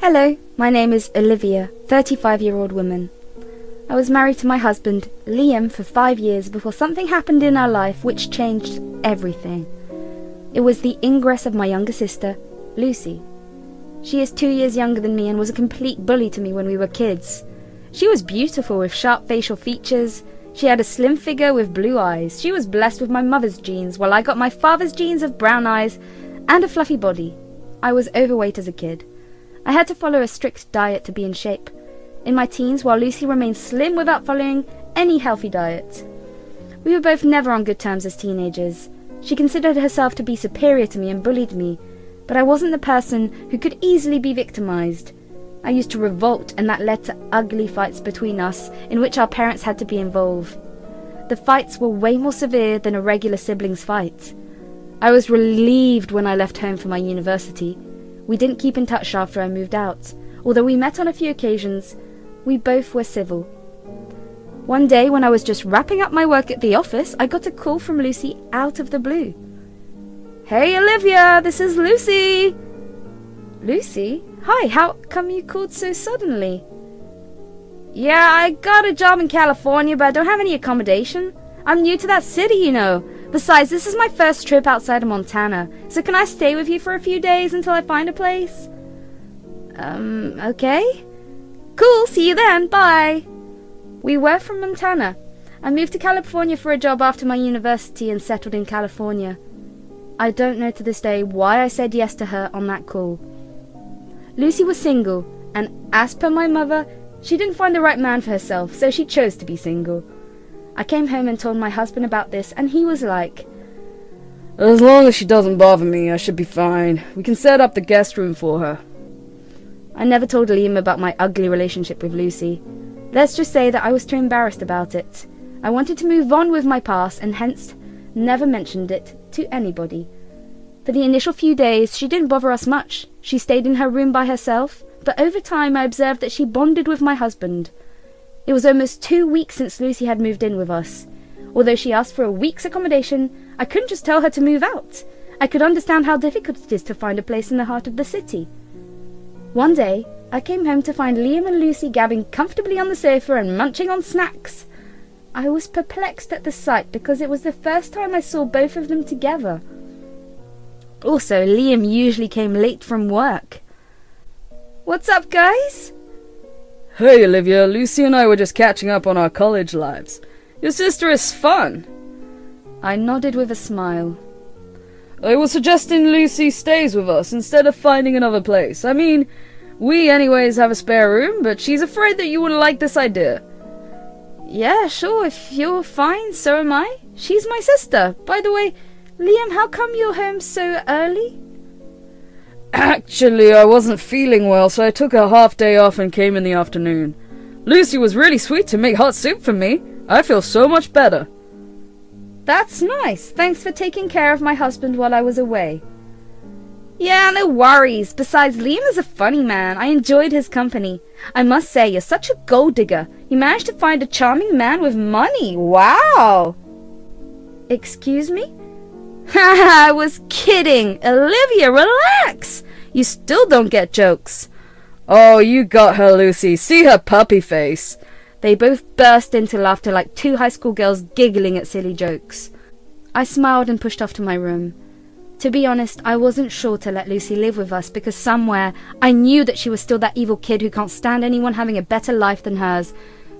Hello, my name is Olivia, 35-year-old woman. I was married to my husband, Liam, for 5 years before something happened in our life which changed everything. It was the ingress of my younger sister, Lucy. She is 2 years younger than me and was a complete bully to me when we were kids. She was beautiful with sharp facial features. She had a slim figure with blue eyes. She was blessed with my mother's genes, while I got my father's genes of brown eyes and a fluffy body. I was overweight as a kid. I had to follow a strict diet to be in shape. In my teens, while Lucy remained slim without following any healthy diet. We were both never on good terms as teenagers. She considered herself to be superior to me and bullied me, but I wasn't the person who could easily be victimized. I used to revolt, and that led to ugly fights between us, in which our parents had to be involved. The fights were way more severe than a regular siblings fight. I was relieved when I left home for my university. We didn't keep in touch after I moved out. Although we met on a few occasions, we both were civil. One day, when I was just wrapping up my work at the office, I got a call from Lucy out of the blue. "Hey, Olivia, this is Lucy." "Lucy? Hi, how come you called so suddenly?" "Yeah, I got a job in California, but I don't have any accommodation. I'm new to that city, you know. Besides, this is my first trip outside of Montana, so can I stay with you for a few days until I find a place?" Okay. Cool, see you then, bye. We were from Montana. I moved to California for a job after my university and settled in California. I don't know to this day why I said yes to her on that call. Lucy was single, and as per my mother, she didn't find the right man for herself, so she chose to be single. I came home and told my husband about this, and he was like, "As long as she doesn't bother me, I should be fine. We can set up the guest room for her." I never told Liam about my ugly relationship with Lucy. Let's just say that I was too embarrassed about it. I wanted to move on with my past, and hence never mentioned it to anybody. For the initial few days, she didn't bother us much. She stayed in her room by herself, but over time I observed that she bonded with my husband. It was almost 2 weeks since Lucy had moved in with us. Although she asked for a week's accommodation, I couldn't just tell her to move out. I could understand how difficult it is to find a place in the heart of the city. One day, I came home to find Liam and Lucy gabbing comfortably on the sofa and munching on snacks. I was perplexed at the sight because it was the first time I saw both of them together. Also, Liam usually came late from work. "What's up, guys?" "Hey, Olivia, Lucy and I were just catching up on our college lives. Your sister is fun." I nodded with a smile. "I was suggesting Lucy stays with us instead of finding another place. I mean, we anyways have a spare room, but she's afraid that you wouldn't like this idea." "Yeah, sure, if you're fine, so am I. She's my sister. By the way, Liam, how come you're home so early?" "Actually, I wasn't feeling well, so I took a half day off and came in the afternoon. Lucy was really sweet to make hot soup for me. I feel so much better." "That's nice. Thanks for taking care of my husband while I was away." "Yeah, no worries. Besides, Liam is a funny man. I enjoyed his company. I must say, you're such a gold digger. You managed to find a charming man with money. Wow!" "Excuse me?" "I was kidding. Olivia, relax. You still don't get jokes." "Oh, you got her, Lucy. See her puppy face." They both burst into laughter like two high school girls giggling at silly jokes. I smiled and pushed off to my room. To be honest, I wasn't sure to let Lucy live with us because somewhere I knew that she was still that evil kid who can't stand anyone having a better life than hers,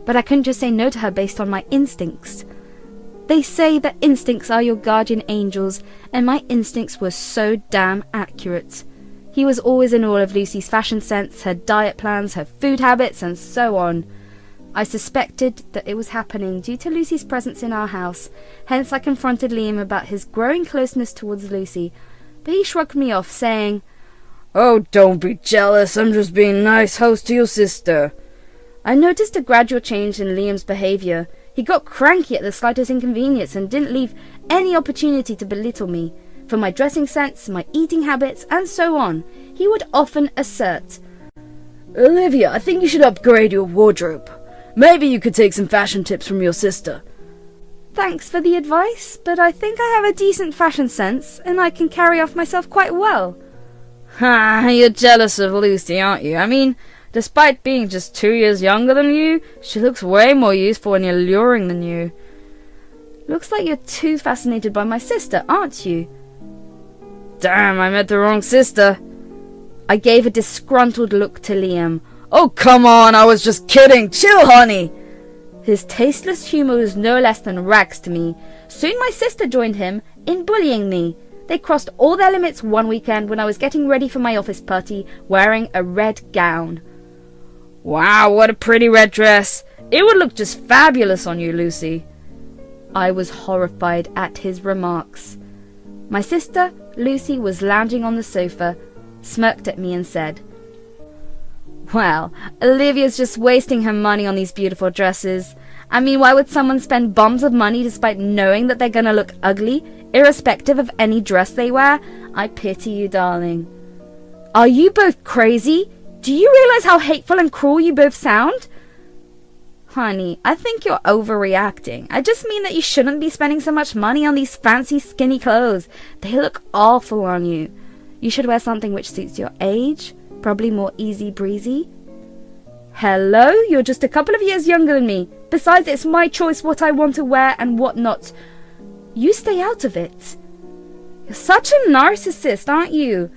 but I couldn't just say no to her based on my instincts. They say that instincts are your guardian angels, and my instincts were so damn accurate. He was always in awe of Lucy's fashion sense, her diet plans, her food habits, and so on. I suspected that it was happening due to Lucy's presence in our house, hence I confronted Liam about his growing closeness towards Lucy, but he shrugged me off, saying, "Oh, don't be jealous, I'm just being a nice host to your sister." I noticed a gradual change in Liam's behaviour. He got cranky at the slightest inconvenience and didn't leave any opportunity to belittle me. For my dressing sense, my eating habits, and so on, he would often assert, "Olivia, I think you should upgrade your wardrobe. Maybe you could take some fashion tips from your sister." "Thanks for the advice, but I think I have a decent fashion sense, and I can carry off myself quite well." Ha, you're jealous of Lucy, aren't you? I mean, despite being just 2 years younger than you, she looks way more useful and alluring than you. Looks like you're too fascinated by my sister, aren't you? Damn, I met the wrong sister. I gave a disgruntled look to Liam. Oh, come on, I was just kidding. Chill, honey. His tasteless humour was no less than rags to me. Soon my sister joined him in bullying me. They crossed all their limits one weekend when I was getting ready for my office party, wearing a red gown. Wow, what a pretty red dress. It would look just fabulous on you, Lucy. I was horrified at his remarks. My sister, Lucy, was lounging on the sofa, smirked at me and said, "Well, Olivia's just wasting her money on these beautiful dresses. I mean, why would someone spend bombs of money despite knowing that they're gonna look ugly, irrespective of any dress they wear? I pity you, darling." "Are you both crazy? Do you realize how hateful and cruel you both sound?" "Honey, I think you're overreacting. I just mean that you shouldn't be spending so much money on these fancy skinny clothes. They look awful on you. You should wear something which suits your age, probably more easy breezy." "Hello, you're just a couple of years younger than me. Besides, it's my choice what I want to wear and what not. You stay out of it." "You're such a narcissist, aren't you?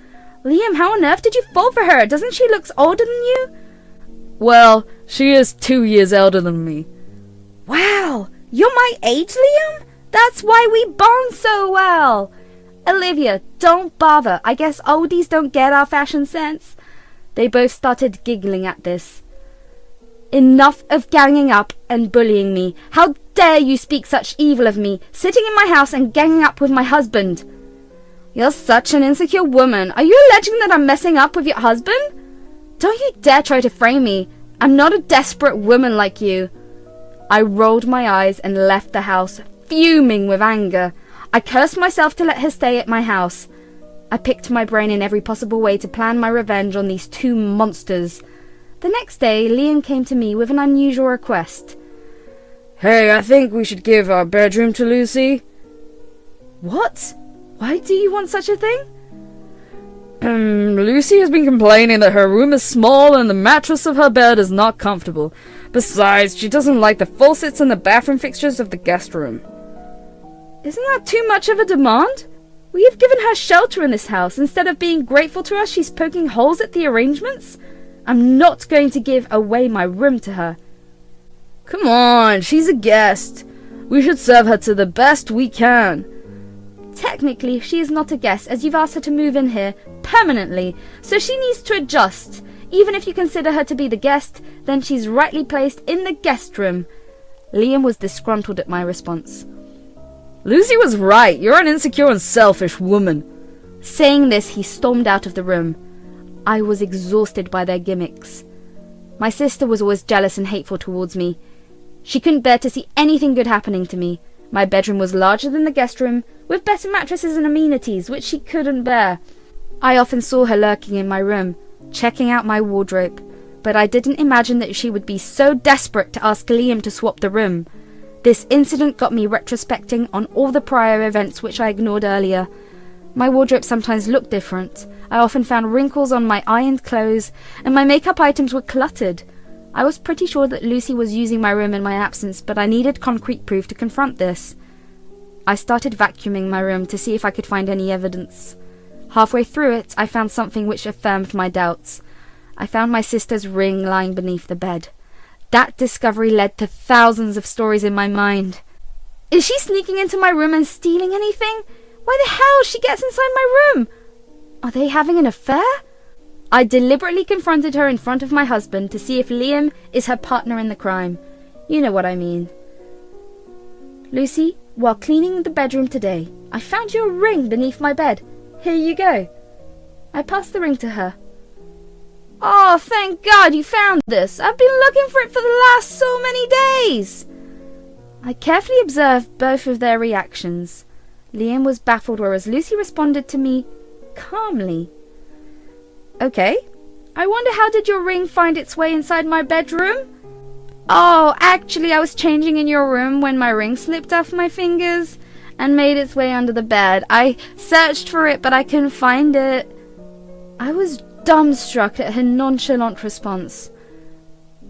Liam, how on earth did you fall for her? Doesn't she look older than you?" "Well, she is 2 years older than me." "Wow, you're my age, Liam? That's why we bond so well." "Olivia, don't bother. I guess oldies don't get our fashion sense." They both started giggling at this. "Enough of ganging up and bullying me. How dare you speak such evil of me, sitting in my house and ganging up with my husband?" "You're such an insecure woman. Are you alleging that I'm messing up with your husband?" "Don't you dare try to frame me. I'm not a desperate woman like you." I rolled my eyes and left the house, fuming with anger. I cursed myself to let her stay at my house. I picked my brain in every possible way to plan my revenge on these two monsters. The next day, Liam came to me with an unusual request. "Hey, I think we should give our bedroom to Lucy." "What? Why do you want such a thing?" Lucy has been complaining that her room is small and the mattress of her bed is not comfortable. Besides, she doesn't like the faucets and the bathroom fixtures of the guest room." "Isn't that too much of a demand? We have given her shelter in this house. Instead of being grateful to us, she's poking holes at the arrangements. I'm not going to give away my room to her." "Come on, she's a guest. We should serve her to the best we can." "Technically, she is not a guest, as you've asked her to move in here permanently, so she needs to adjust. Even if you consider her to be the guest, then she's rightly placed in the guest room." Liam was disgruntled at my response. "Lucy was right. You're an insecure and selfish woman." Saying this, he stormed out of the room. I was exhausted by their gimmicks. My sister was always jealous and hateful towards me. She couldn't bear to see anything good happening to me. My bedroom was larger than the guest room, with better mattresses and amenities, which she couldn't bear. I often saw her lurking in my room, checking out my wardrobe, but I didn't imagine that she would be so desperate to ask Liam to swap the room. This incident got me retrospecting on all the prior events which I ignored earlier. My wardrobe sometimes looked different. I often found wrinkles on my ironed clothes, and my makeup items were cluttered. I was pretty sure that Lucy was using my room in my absence, but I needed concrete proof to confront this. I started vacuuming my room to see if I could find any evidence. Halfway through it, I found something which affirmed my doubts. I found my sister's ring lying beneath the bed. That discovery led to thousands of stories in my mind. Is she sneaking into my room and stealing anything? Why the hell she gets inside my room? Are they having an affair? I deliberately confronted her in front of my husband to see if Liam is her partner in the crime. You know what I mean. "Lucy, while cleaning the bedroom today, I found your ring beneath my bed. Here you go." I passed the ring to her. "Oh, thank God you found this. I've been looking for it for the last so many days." I carefully observed both of their reactions. Liam was baffled, whereas Lucy responded to me calmly. "Okay, I wonder how did your ring find its way inside my bedroom?" "Oh, actually I was changing in your room when my ring slipped off my fingers and made its way under the bed. I searched for it, but I couldn't find it." I was dumbstruck at her nonchalant response.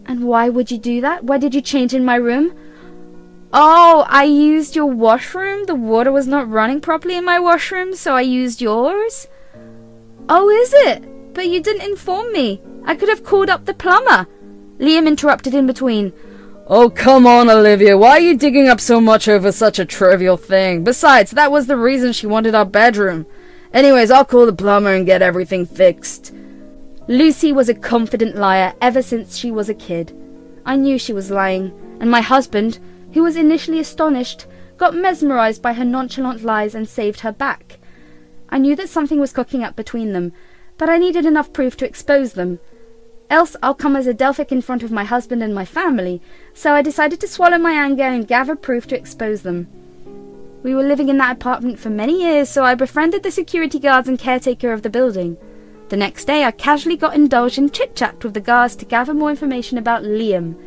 And why would you do that? Why did you change in my room? Oh, I used your washroom? The water was not running properly in my washroom, so I used yours? Oh, is it? But you didn't inform me. I could have called up the plumber. Liam interrupted in between. Oh, come on, Olivia. Why are you digging up so much over such a trivial thing? Besides, that was the reason she wanted our bedroom. Anyways, I'll call the plumber and get everything fixed. Lucy was a confident liar ever since she was a kid. I knew she was lying, and my husband, who was initially astonished, got mesmerized by her nonchalant lies and saved her back. I knew that something was cooking up between them, but I needed enough proof to expose them. Else I'll come as a Delphic in front of my husband and my family, so I decided to swallow my anger and gather proof to expose them. We were living in that apartment for many years, so I befriended the security guards and caretaker of the building. The next day I casually got indulged in chit-chat with the guards to gather more information about Liam.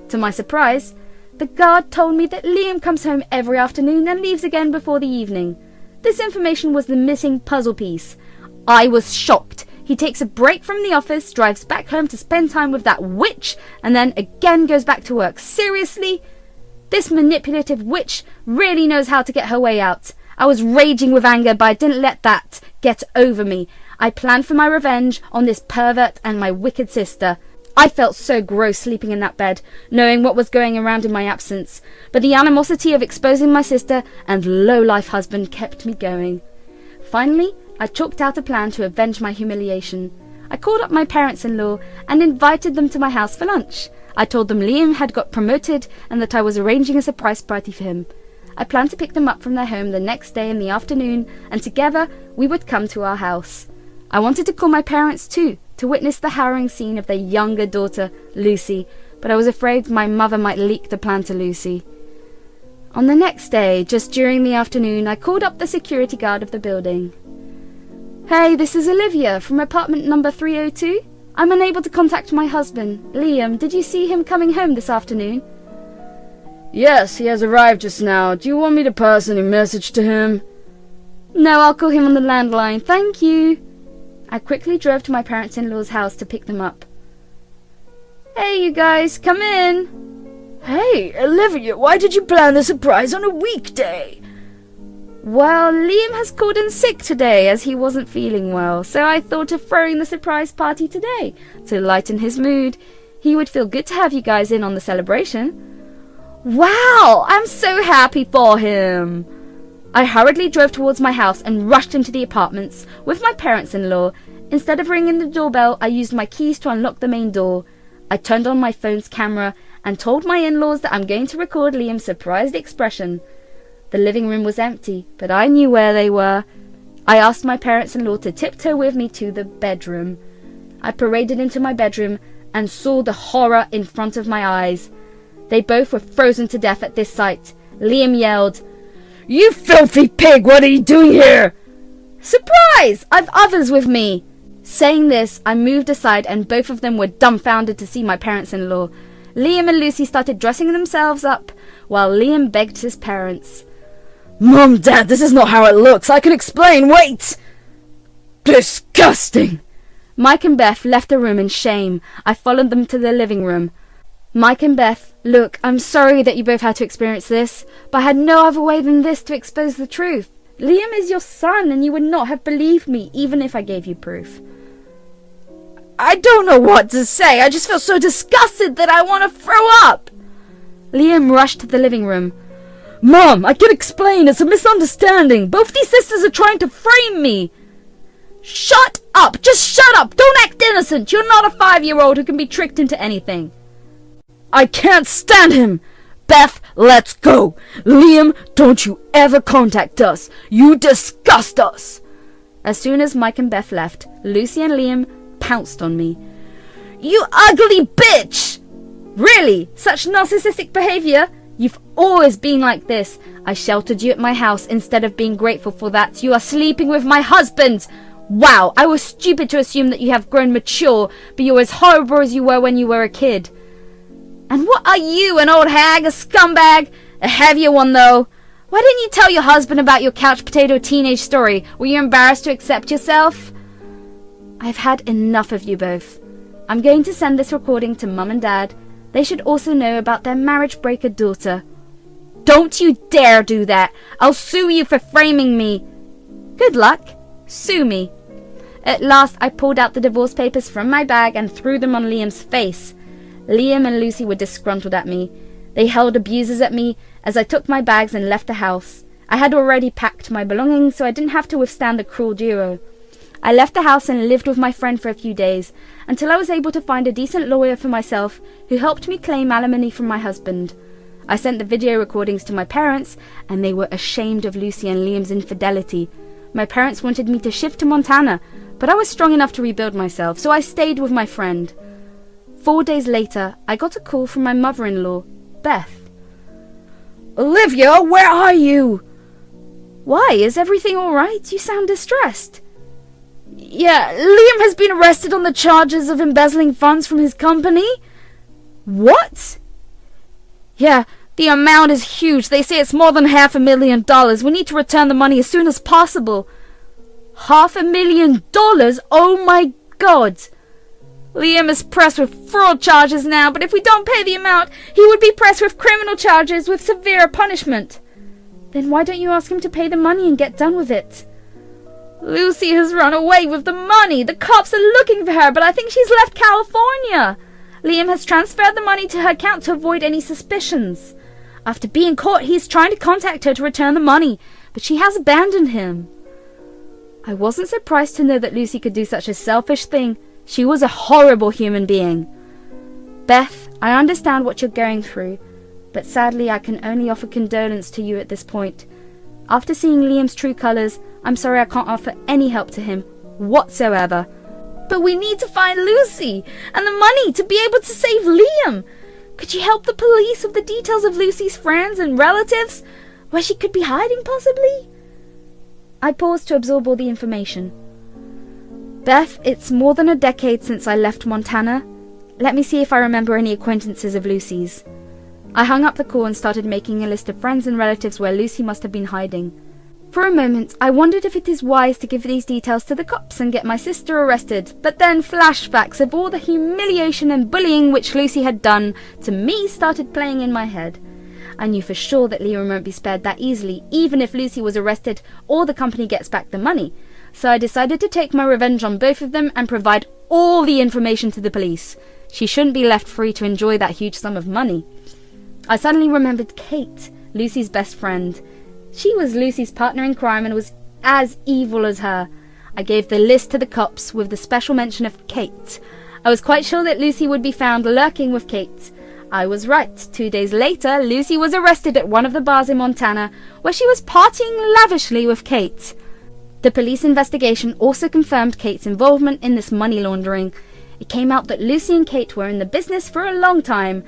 To my surprise, the guard told me that Liam comes home every afternoon and leaves again before the evening. This information was the missing puzzle piece. I was shocked. He takes a break from the office, drives back home to spend time with that witch, and then again goes back to work. Seriously? This manipulative witch really knows how to get her way out. I was raging with anger, but I didn't let that get over me. I planned for my revenge on this pervert and my wicked sister. I felt so gross sleeping in that bed, knowing what was going around in my absence, but the animosity of exposing my sister and low-life husband kept me going. Finally, I chalked out a plan to avenge my humiliation. I called up my parents-in-law and invited them to my house for lunch. I told them Liam had got promoted and that I was arranging a surprise party for him. I planned to pick them up from their home the next day in the afternoon, and together we would come to our house. I wanted to call my parents too, to witness the harrowing scene of their younger daughter, Lucy, but I was afraid my mother might leak the plan to Lucy. On the next day, just during the afternoon, I called up the security guard of the building. Hey, this is Olivia from apartment number 302. I'm unable to contact my husband. Liam, did you see him coming home this afternoon? Yes, he has arrived just now. Do you want me to pass any message to him? No, I'll call him on the landline. Thank you. I quickly drove to my parents-in-law's house to pick them up. Hey, you guys, come in. Hey, Olivia, why did you plan the surprise on a weekday? Well, Liam has called in sick today as he wasn't feeling well, so I thought of throwing the surprise party today to lighten his mood. He would feel good to have you guys in on the celebration. Wow, I'm so happy for him. I hurriedly drove towards my house and rushed into the apartments with my parents-in-law. Instead of ringing the doorbell, I used my keys to unlock the main door. I turned on my phone's camera and told my in-laws that I'm going to record Liam's surprised expression. The living room was empty, but I knew where they were. I asked my parents-in-law to tiptoe with me to the bedroom. I paraded into my bedroom and saw the horror in front of my eyes. They both were frozen to death at this sight. Liam yelled, "You filthy pig, what are you doing here?" "Surprise! I've others with me." Saying this, I moved aside and both of them were dumbfounded to see my parents-in-law. Liam and Lucy started dressing themselves up while Liam begged his parents. Mom, Dad, this is not how it looks. I can explain. Wait! Disgusting! Mike and Beth left the room in shame. I followed them to the living room. Mike and Beth, look, I'm sorry that you both had to experience this, but I had no other way than this to expose the truth. Liam is your son, and you would not have believed me, even if I gave you proof. I don't know what to say. I just feel so disgusted that I want to throw up. Liam rushed to the living room. Mom, I can explain. It's a misunderstanding. Both these sisters are trying to frame me. Shut up! Just shut up! Don't act innocent! You're not a 5-year-old who can be tricked into anything. I can't stand him. Beth, let's go. Liam, don't you ever contact us. You disgust us. As soon as Mike and Beth left, Lucy and Liam pounced on me. You ugly bitch! Really? Such narcissistic behavior? You've always been like this. I sheltered you at my house instead of being grateful for that. You are sleeping with my husband. Wow, I was stupid to assume that you have grown mature, but you're as horrible as you were when you were a kid. And what are you, an old hag, a scumbag? A heavier one, though. Why didn't you tell your husband about your couch potato teenage story? Were you embarrassed to accept yourself? I've had enough of you both. I'm going to send this recording to Mum and Dad. They should also know about their marriage breaker daughter. Don't you dare do that! I'll sue you for framing me! Good luck. Sue me. At last I pulled out the divorce papers from my bag and threw them on Liam's face. Liam and Lucy were disgruntled at me. They hurled abuses at me as I took my bags and left the house. I had already packed my belongings, so I didn't have to withstand the cruel duo. I left the house and lived with my friend for a few days, until I was able to find a decent lawyer for myself who helped me claim alimony from my husband. I sent the video recordings to my parents, and they were ashamed of Lucy and Liam's infidelity. My parents wanted me to shift to Montana, but I was strong enough to rebuild myself, so I stayed with my friend. 4 days later, I got a call from my mother-in-law, Beth. Olivia, where are you? Why, is everything all right? You sound distressed. Yeah, Liam has been arrested on the charges of embezzling funds from his company. What? Yeah, the amount is huge. They say it's more than $500,000. We need to return the money as soon as possible. $500,000? Oh my God! Liam is pressed with fraud charges now, but if we don't pay the amount, he would be pressed with criminal charges with severe punishment. Then why don't you ask him to pay the money and get done with it? Lucy has run away with the money. The cops are looking for her, but I think she's left California. Liam has transferred the money to her account to avoid any suspicions. After being caught, he's trying to contact her to return the money, but she has abandoned him. I wasn't surprised to know that Lucy could do such a selfish thing. She was a horrible human being. Beth, I understand what you're going through, but sadly I can only offer condolence to you at this point. After seeing Liam's true colours, I'm sorry I can't offer any help to him whatsoever. But we need to find Lucy and the money to be able to save Liam. Could you help the police with the details of Lucy's friends and relatives? Where she could be hiding, possibly? I paused to absorb all the information. Beth, it's more than a decade since I left Montana. Let me see if I remember any acquaintances of Lucy's. I hung up the call and started making a list of friends and relatives where Lucy must have been hiding. For a moment, I wondered if it is wise to give these details to the cops and get my sister arrested, but then flashbacks of all the humiliation and bullying which Lucy had done to me started playing in my head. I knew for sure that Liam won't be spared that easily, even if Lucy was arrested or the company gets back the money. So I decided to take my revenge on both of them and provide all the information to the police. She shouldn't be left free to enjoy that huge sum of money. I suddenly remembered Kate, Lucy's best friend. She was Lucy's partner in crime and was as evil as her. I gave the list to the cops with the special mention of Kate. I was quite sure that Lucy would be found lurking with Kate. I was right. 2 days later, Lucy was arrested at one of the bars in Montana, where she was partying lavishly with Kate. The police investigation also confirmed Kate's involvement in this money laundering. It came out that Lucy and Kate were in the business for a long time,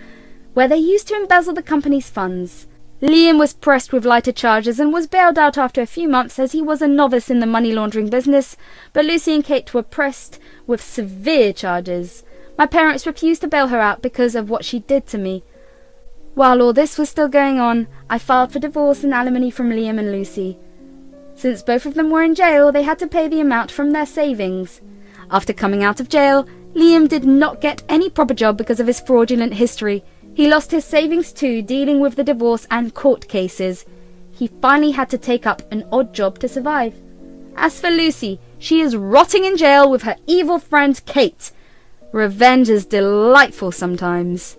where they used to embezzle the company's funds. Liam was pressed with lighter charges and was bailed out after a few months as he was a novice in the money laundering business, but Lucy and Kate were pressed with severe charges. My parents refused to bail her out because of what she did to me. While all this was still going on, I filed for divorce and alimony from Liam and Lucy. Since both of them were in jail, they had to pay the amount from their savings. After coming out of jail, Liam did not get any proper job because of his fraudulent history. He lost his savings too, dealing with the divorce and court cases. He finally had to take up an odd job to survive. As for Lucy, she is rotting in jail with her evil friend Kate. Revenge is delightful sometimes.